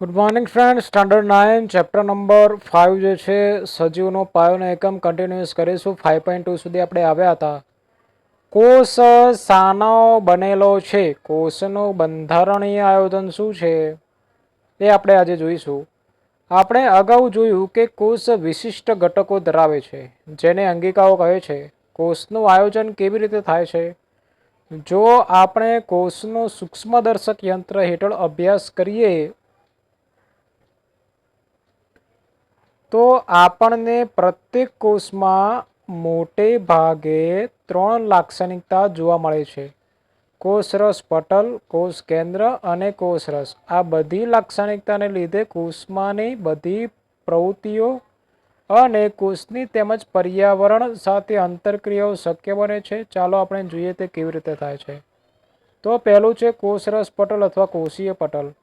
Good morning friend, standard 9 chapter number 5 જે છે સજીવનો પાયોનો એકમ કન્ટિન્યુઅસ કરીશું. 5.2 સુધી આપણે આવ્યા હતા. કોષ શાનો બનેલો છે? કોષનું બંધારણીય આયોજન શું છે એ આપણે આજે જોઈશું. આપણે અગાઉ જોયું કે કોષ વિશિષ્ટ ઘટકો ધરાવે છે જેને અંગિકાઓ કહે છે. કોષનું આયોજન કેવી રીતે થાય છે? જો આપણે કોષનો સૂક્ષ્મદર્શક યંત્ર હેઠળ અભ્યાસ કરીએ તો આપણને પ્રત્યેક કોષમાં મોટે ભાગે 3 લાક્ષણિકતા જોવા મળે છે: કોષરસ પટલ, કોષ કેન્દ્ર અને કોષરસ. આ બધી લાક્ષણિકતાને લીધે કોષમાંની બધી પ્રવૃત્તિઓ અને કોષની તેમજ પર્યાવરણ સાથે આંતરક્રિયાઓ શક્ય બને છે. ચાલો આપણે જોઈએ તે કેવી રીતે થાય છે. તો પહેલું છે કોષરસ પટલ અથવા કોષીય પટલ.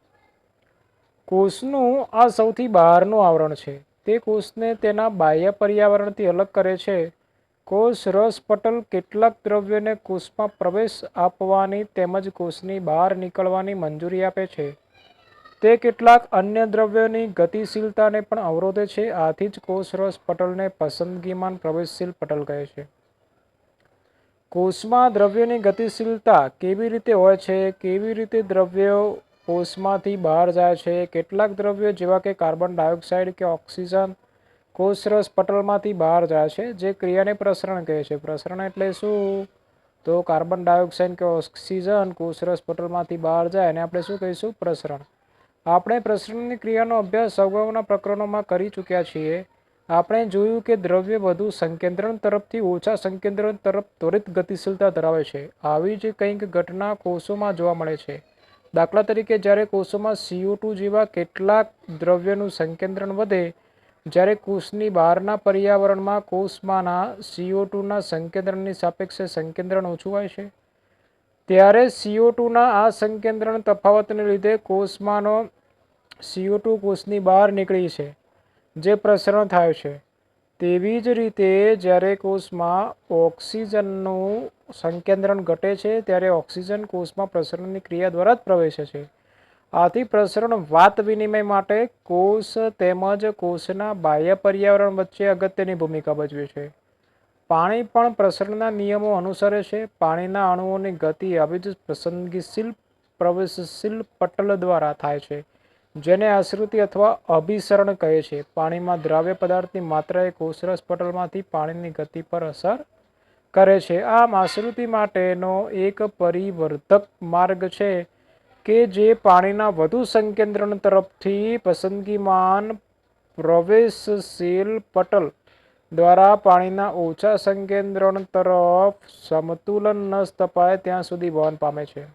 કોષનું આ સૌથી બહારનું આવરણ છે. તે કોષને તેના બાહ્ય પર્યાવરણથી અલગ કરે છે. કોષરસ પટલ કેટલાક દ્રવ્યોને કોષમાં પ્રવેશ આપવાની તેમજ કોષની બહાર નીકળવાની મંજૂરી આપે છે. તે કેટલાક અન્ય દ્રવ્યોની ગતિશીલતાને પણ અવરોધે છે. આથી જ કોષરસ પટલને પસંદગીમાન પ્રવેશશીલ પટલ કહે છે. કોષમાં દ્રવ્યોની ગતિશીલતા કેવી રીતે હોય છે? કેવી રીતે દ્રવ્યો કોષમાંથી બહાર જાય છે? કેટલાક દ્રવ્યો જેવા કે કાર્બન ડાયોક્સાઇડ કે ઓક્સિજન કોષરસ પટલમાંથી બહાર જાય છે, જે ક્રિયાને પ્રસરણ કહે છે. પ્રસરણ એટલે શું? તો કાર્બન ડાયોક્સાઇડ કે ઓક્સિજન કોષરસ પટલમાંથી બહાર જાય અને આપણે શું કહીશું? પ્રસરણ. આપણે પ્રસરણની ક્રિયાનો અભ્યાસ અગાઉના પ્રકરણોમાં કરી ચૂક્યા છીએ. આપણે જોયું કે દ્રવ્ય વધુ સંકેન્દ્રણ તરફથી ઓછા સંકેન્દ્રણ તરફ ત્વરિત ગતિશીલતા ધરાવે છે. આવી જ કંઈક ઘટના કોષોમાં જોવા મળે છે. દાખલા તરીકે જ્યારે કોષોમાં CO2 જેવા કેટલાક દ્રવ્યનું સંકેન્દ્રણ વધે, જ્યારે કોષની બહારના પર્યાવરણમાં કોષમાંના CO2ના સંકેન્દ્રણની સાપેક્ષે સંકેન્દ્રણ ઓછું હોય છે, ત્યારે CO2ના આ સંકેન્દ્રણ તફાવતને લીધે કોષમાંનો CO2 કોષની બહાર નીકળી છે, જે પ્રસરણ થાય છે. તેવી જ રીતે જ્યારે કોષમાં ઓક્સિજનનું સંકેન્દ્રણ ઘટે છે, ત્યારે ઓક્સિજન કોષમાં પ્રસરણની ક્રિયા દ્વારા જ પ્રવેશે છે. આથી પ્રસરણ વાત વિનિમય માટે કોષ તેમજ કોષના બાહ્ય પર્યાવરણ વચ્ચે અગત્યની ભૂમિકા ભજવે છે. પાણી પણ પ્રસરણના નિયમો અનુસરે છે. પાણીના અણુઓની ગતિ આવી જ પસંદગીશીલ પ્રવેશશીલ પટલ દ્વારા થાય છે, જેને આશ્રિતિ અથવા અભિસરણ કહે છે. પાણીમાં દ્રાવ્ય પદાર્થની માત્રા એ કોષરસ પટલમાંથી પાણીની ગતિ પર અસર કરે છે. આમ આશ્રિતિ માટેનો એક પરિવર્ધક માર્ગ છે કે જે પાણીના વધુ સંકેન્દ્રણ તરફથી પસંદગીમાન પ્રવેશશીલ પટલ દ્વારા પાણીના ઓછા સંકેન્દ્રણ તરફ સમતુલન ન સ્થપાય ત્યાં સુધી વહન પામે છે.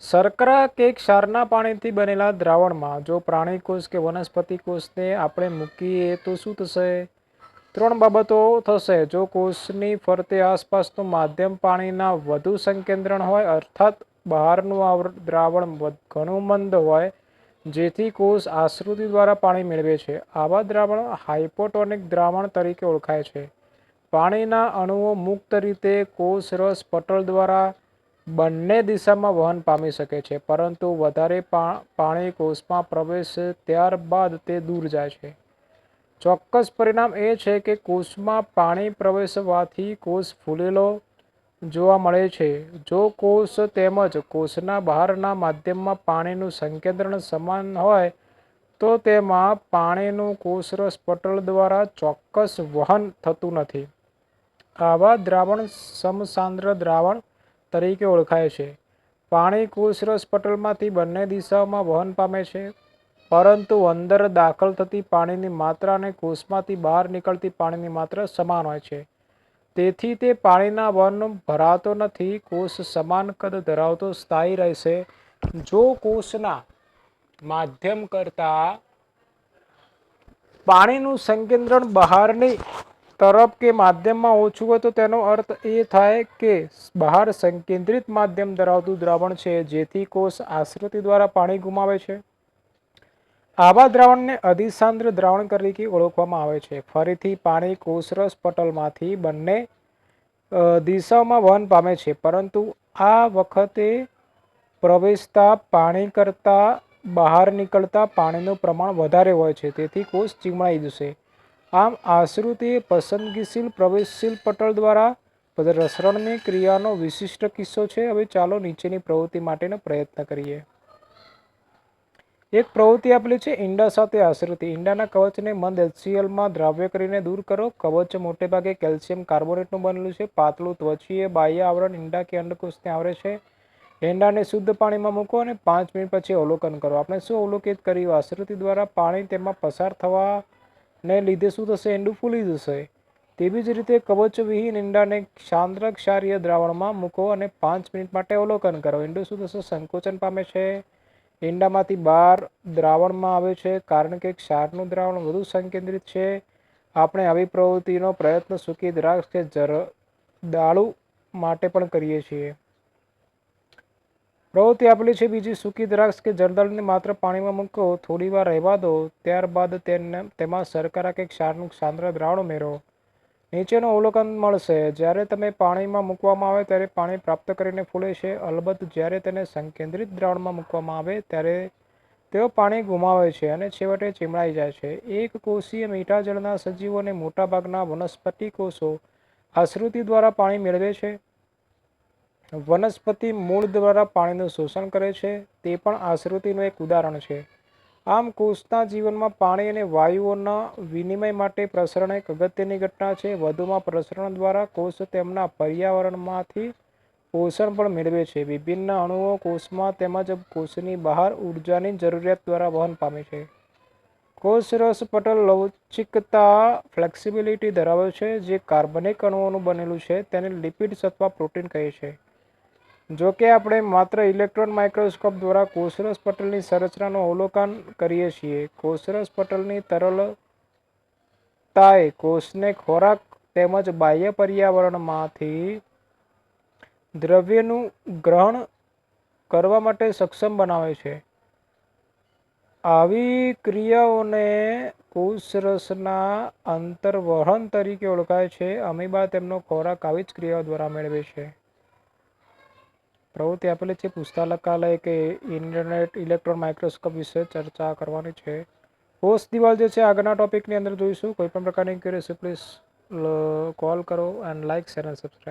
શર્કરા કે ક્ષારના પાણીથી બનેલા દ્રાવણમાં જો પ્રાણી કોષ કે વનસ્પતિ કોષને આપણે મૂકીએ તો શું થશે? 3 બાબતો થશે. જો કોષની ફરતે આસપાસનું માધ્યમ પાણીના વધુ સંકેન્દ્રણ હોય, અર્થાત બહારનું દ્રાવણ ઘણું મંદ હોય, જેથી કોષ આશ્રિતિ દ્વારા પાણી મેળવે છે, આવા દ્રાવણ હાઇપોટોનિક દ્રાવણ તરીકે ઓળખાય છે. પાણીના અણુઓ મુક્ત રીતે કોષરસ પટલ દ્વારા બંને દિશામાં વહન પામી શકે છે, પરંતુ વધારે પાણી કોષમાં પ્રવેશે ત્યારબાદ તે દૂર જાય છે. ચોક્કસ પરિણામ એ છે કે કોષમાં પાણી પ્રવેશવાથી કોષ ફૂલેલો જોવા મળે છે. જો કોષ તેમજ કોષના બહારના માધ્યમમાં પાણીનું સંકેન્દ્રણ સમાન હોય તો તેમાં પાણીનું કોષરસ પટલ દ્વારા ચોક્કસ વહન થતું નથી. આવા દ્રાવણ સમસાંદ્ર દ્રાવણ તરીકે ઓળખાય છે. પાણી કોષરસ પટલમાંથી બંને દિશાઓમાં વહન પામે છે, પરંતુ અંદર દાખલ થતી પાણીની માત્રા અને કોષમાંથી બહાર નીકળતી પાણીની માત્રા સમાન હોય છે. તેથી તે પાણીના વહન ભરાતો નથી. કોષ સમાન કદ ધરાવતો સ્થાયી રહેશે. જો કોષના માધ્યમ કરતાં પાણીનું સંકેન્દ્રણ બહારની તરફ કે માધ્યમમાં ઓછું હોય તો તેનો અર્થ એ થાય કે બહાર સંકેન્દ્રિત માધ્યમ ધરાવતું દ્રાવણ છે, જેથી કોષ આશ્રિતિ દ્વારા પાણી ગુમાવે છે. આવા દ્રાવણને અધિસાંદ્ર દ્રાવણ તરીકે ઓળખવામાં આવે છે. ફરીથી પાણી કોષરસ પટલમાંથી બંને દિશાઓમાં વહન પામે છે, પરંતુ આ વખતે પ્રવેશતા પાણી કરતાં બહાર નીકળતા પાણીનું પ્રમાણ વધારે હોય છે, તેથી કોષ ચીમળાઈ જશે. આમ આશ્રુતિ એ પસંદગીશીલ પ્રવેશશીલ પટલ દ્વારા પ્રસરણની ક્રિયાનો વિશિષ્ટ કિસ્સો છે. હવે ચાલો નીચેની પ્રવૃત્તિ માટેનો પ્રયત્ન કરીએ. એક પ્રવૃત્તિ આપેલી છે, ઈંડા સાથે આશ્રુતિ. ઈંડાના કવચને મંદ HClમાં દ્રાવ્ય કરીને દૂર કરો. કવચ મોટેભાગે કેલ્શિયમ કાર્બોનેટનું બનેલું છે. પાતળું ત્વચીય બાહ્ય આવરણ ઈંડા કે અંડકોષને આવરે છે. ઈંડાને શુદ્ધ પાણીમાં મૂકો અને 5 મિનિટ પછી અવલોકન કરો. આપણે શું અવલોકિત કર્યું? આશ્રુતિ દ્વારા પાણી તેમાં પસાર થવાને લીધે શું થશે? ઈંડું ફૂલી જશે. તેવી જ રીતે કવચવિહીન ઈંડાને સાંદ્ર ક્ષારીય દ્રાવણમાં મૂકો અને 5 મિનિટ માટે અવલોકન કરો. ઈંડું શું થશે? સંકોચન પામે છે. ઈંડામાંથી બહાર દ્રાવણમાં આવે છે, કારણ કે ક્ષારનું દ્રાવણ વધુ સંકેન્દ્રિત છે. આપણે આવી પ્રવૃત્તિનો પ્રયત્ન સૂકી દ્રાક્ષ કે જરદાળુ માટે પણ કરીએ છીએ. પ્રવૃત્તિ આપેલી છે બીજી, સૂકી દ્રાક્ષ કે જરદાળુને માત્ર પાણીમાં મૂકો, થોડી વાર રહેવા દો, ત્યારબાદ તેમાં શર્કરા કે ક્ષારનું સાંદ્ર દ્રાવણ ઉમેરો. નીચેનું અવલોકન મળશે. જ્યારે તમે પાણીમાં મૂકવામાં આવે ત્યારે પાણી પ્રાપ્ત કરીને ફૂલે છે. અલબત્ત જ્યારે તેને સંકેન્દ્રિત દ્રાવણમાં મૂકવામાં આવે ત્યારે તેઓ પાણી ગુમાવે છે અને છેવટે ચીમળાઈ જાય છે. એક કોષીય મીઠા જળના સજીવો અને મોટાભાગના વનસ્પતિ કોષો આશ્રુતિ દ્વારા પાણી મેળવે છે. વનસ્પતિ મૂળ દ્વારા પાણીનું શોષણ કરે છે. તે પણ આશ્રુતિનું એક ઉદાહરણ છે. આમ કોષના જીવનમાં પાણી અને વાયુઓના વિનિમય માટે પ્રસરણ એક અગત્યની ઘટના છે. વધુમાં પ્રસરણ દ્વારા કોષ તેમના પર્યાવરણમાંથી પોષણ પણ મેળવે છે. વિભિન્ન અણુઓ કોષમાં તેમજ કોષની બહાર ઉર્જાની જરૂરિયાત દ્વારા વહન પામે છે. કોષરસ પટલ લવચિકતા ફ્લેક્સિબિલિટી ધરાવે છે, જે કાર્બનિક અણુઓનું બનેલું છે. તેને લિપિડ્સ અથવા પ્રોટીન કહે છે. જો કે આપણે માત્ર ઇલેક્ટ્રોન માઇક્રોસ્કોપ દ્વારા કોષરસ પટલની સંરચનાનું અવલોકન કરીએ છીએ. કોષરસ પટલની તરલતાએ કોષને ખોરાક તેમજ બાહ્ય પર્યાવરણમાંથી દ્રવ્યનું ગ્રહણ કરવા માટે સક્ષમ બનાવે છે. આવી ક્રિયાઓને કોષરસના અંતર્વહન તરીકે ઓળખાય છે. અમીબા તેમનો ખોરાક આવી જ ક્રિયાઓ દ્વારા મેળવે છે. પ્રવૃત્તિ આપેલી છે, પુસ્તકાલય કે ઇન્ટરનેટ ઇલેક્ટ્રોન માઇક્રોસ્કોપ વિશે ચર્ચા કરવાની છે. કોષ દિવાલ જે છે આગળના ટોપિકની અંદર જોઈશું. કોઈ પણ પ્રકારની ક્વેરી પ્લીઝ કોલ કરો and like, share and subscribe.